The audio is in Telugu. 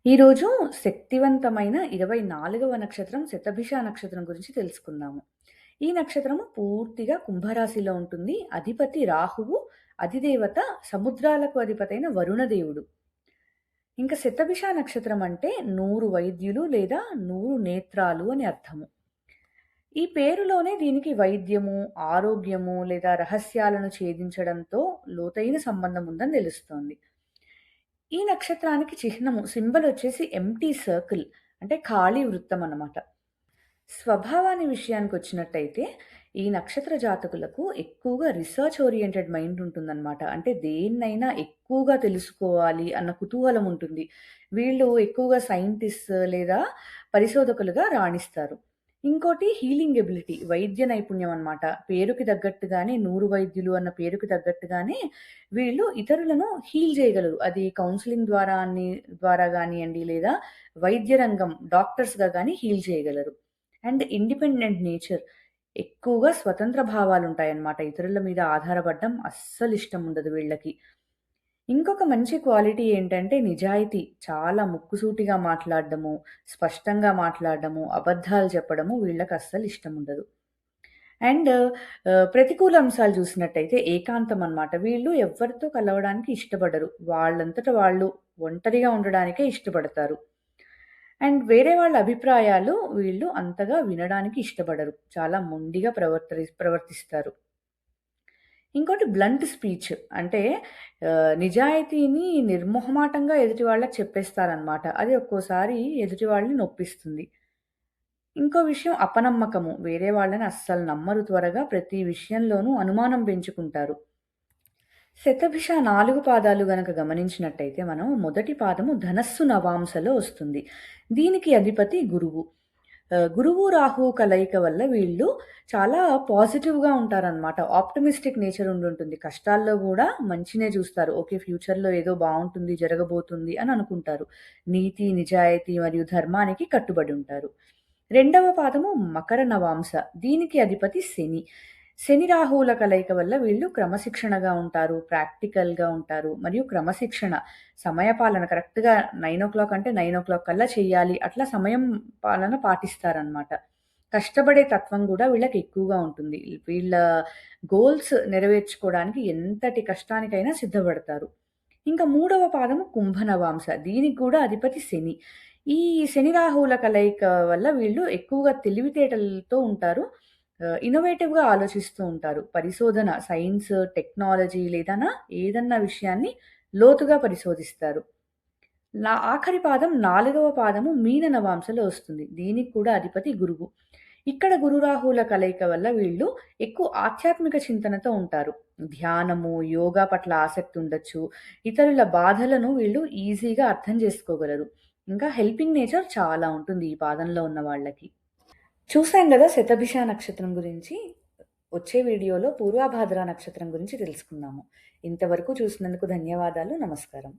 ఈరోజు శక్తివంతమైన 24వ నక్షత్రం శతభిష నక్షత్రం గురించి తెలుసుకుందాము. ఈ నక్షత్రము పూర్తిగా కుంభరాశిలో ఉంటుంది. అధిపతి రాహువు, అధిదేవత సముద్రాలకు అధిపతైన వరుణదేవుడు. ఇంకా శతభిష నక్షత్రం అంటే 100 వైద్యులు లేదా 100 నేత్రాలు అని అర్థము. ఈ పేరులోనే దీనికి వైద్యము, ఆరోగ్యము లేదా రహస్యాలను ఛేదించడంతో లోతైన సంబంధం ఉందని తెలుస్తోంది. ఈ నక్షత్రానికి చిహ్నము సింబల్ వచ్చేసి ఎంప్టీ సర్కిల్ అంటే ఖాళీ వృత్తం అన్నమాట. స్వభావాన్ని విషయానికొచ్చినట్టయితే ఈ నక్షత్ర జాతకులకు ఎక్కువగా రిసర్చ్ ఓరియెంటెడ్ మైండ్ ఉంటుందన్నమాట. అంటే దేన్నైనా ఎక్కువగా తెలుసుకోవాలి అన్న కుతూహలం ఉంటుంది. వీళ్ళు ఎక్కువగా సైంటిస్ట్ లేదా పరిశోధకులుగా రాణిస్తారు. ఇంకోటి హీలింగ్ ఎబిలిటీ వైద్య నైపుణ్యం అన్నమాట. పేరుకి తగ్గట్టుగానే 100 వైద్యులు అన్న పేరుకి తగ్గట్టుగానే వీళ్ళు ఇతరులను హీల్ చేయగలరు. అది కౌన్సెలింగ్ ద్వారా గానియండి లేదా వైద్య రంగం డాక్టర్స్‌గా గాని హీల్ చేయగలరు. And independent nature. ఎక్కువగా స్వతంత్ర భావాలుంటాయన్నమాట. ఇతరుల మీద ఆధారపడడం అస్సలిష్టం ఉండదు వీళ్ళకి. ఇంకొక మంచి క్వాలిటీ ఏంటంటే నిజాయితీ. చాలా ముక్కుసూటిగా మాట్లాడడము, స్పష్టంగా మాట్లాడడము, అబద్ధాలు చెప్పడము వీళ్ళకి అస్సలిష్టముండదు. అండ్ ప్రతికూల అంశాలు చూసినట్టయితే ఏకాంతం అన్నమాట. వీళ్ళు ఎవ్వరితో కలవడానికి ఇష్టపడరు. వాళ్ళంతట వాళ్ళు ఒంటరిగా ఉండడానికే ఇష్టపడతారు. అండ్ వేరే వాళ్ళ అభిప్రాయాలు వీళ్ళు అంతగా వినడానికి ఇష్టపడరు. చాలా మొండిగా ప్రవర్తిస్తారు. ఇంకోటి బ్లంట్ స్పీచ్. అంటే నిజాయితీని నిర్మొహమాటంగా ఎదుటి వాళ్ళకి చెప్పేస్తారనమాట. అది ఒక్కోసారి ఎదుటి వాళ్ళని నొప్పిస్తుంది. ఇంకో విషయం అపనమ్మకము. వేరే వాళ్ళని అస్సలు నమ్మరు త్వరగా. ప్రతి విషయంలోనూ అనుమానం పెంచుకుంటారు. శతభిష 4 పాదాలు గనక గమనించినట్టయితే మనం మొదటి పాదము ధనస్సు నవాంశలో వస్తుంది. దీనికి అధిపతి గురువు. గురువు, రాహువు కలయిక వల్ల వీళ్ళు చాలా పాజిటివ్‌గా ఉంటారనమాట. ఆప్టిమిస్టిక్ నేచర్ ఉండుంటుంది. కష్టాల్లో గూడా మంచినే చూస్తారు. ఓకే. ఫ్యూచర్‌లో ఏదో బావుంటుంది, జరగబోతుంది అని అనుకుంటారు. నీతి, నిజాయితీ మరియు ధర్మానికి కట్టుబడి ఉంటారు. రెండవ పాదము మకర నవాంశ. దీనికి అధిపతి శని. శని, రాహువుల కలయిక వల్ల వీళ్ళు క్రమశిక్షణగా ఉంటారు, ప్రాక్టికల్‌గా ఉంటారు మరియు క్రమశిక్షణ, సమయపాలన కరెక్ట్‌గా 9:00 అంటే 9:00 కల్లా చేయాలి. అట్లా సమయం పాలన పాటిస్తారనమాట. కష్టపడే తత్వం గూడా వీళ్ళకి ఎక్కువగా ఉంటుంది. వీళ్ళ గోల్స్ నెరవేర్చుకోవడానికి ఎంతటి కష్టానికైనా సిద్ధపడతారు. ఇంకా మూడవ పాదము కుంభ నవాంశ. దీనికి గూడా అధిపతి శని. ఈ శని, రాహువుల కలయిక వల్ల వీళ్ళు ఎక్కువగా తెలివితేటలతో ఉంటారు. ఇన్నోవేటివ్‌గా ఆలోచిస్తూ ఉంటారు. పరిశోధన, సైన్స్, టెక్నాలజీ ఏదన్నా విషయాన్ని లోతుగా పరిశోధిస్తారు. ఆఖరి పాదం 4వ పాదము మీన నవాంశలో వస్తుంది. దీనికి కూడా అధిపతి గురువు. ఇక్కడ గురు, రాహువుల కలయిక వల్ల వీళ్ళు ఎక్కువ ఆధ్యాత్మిక చింతనతో ఉంటారు. ధ్యానము, యోగా పట్ల ఆసక్తి ఉండొచ్చు. ఇతరుల బాధలను వీళ్ళు ఈజీగా అర్థం చేసుకోగలరు. ఇంకా హెల్పింగ్ నేచర్ చాలా ఉంటుంది ఈ పాదంలో ఉన్న వాళ్ళకి. చూసాం గదా! శతభిష నక్షత్రం గురించి. వచ్చే వీడియోలో పూర్వభాద్ర నక్షత్రం గురించి తెలుసుకుందాము. ఇంతవరకు చూసినందుకు ధన్యవాదాలు. నమస్కారం.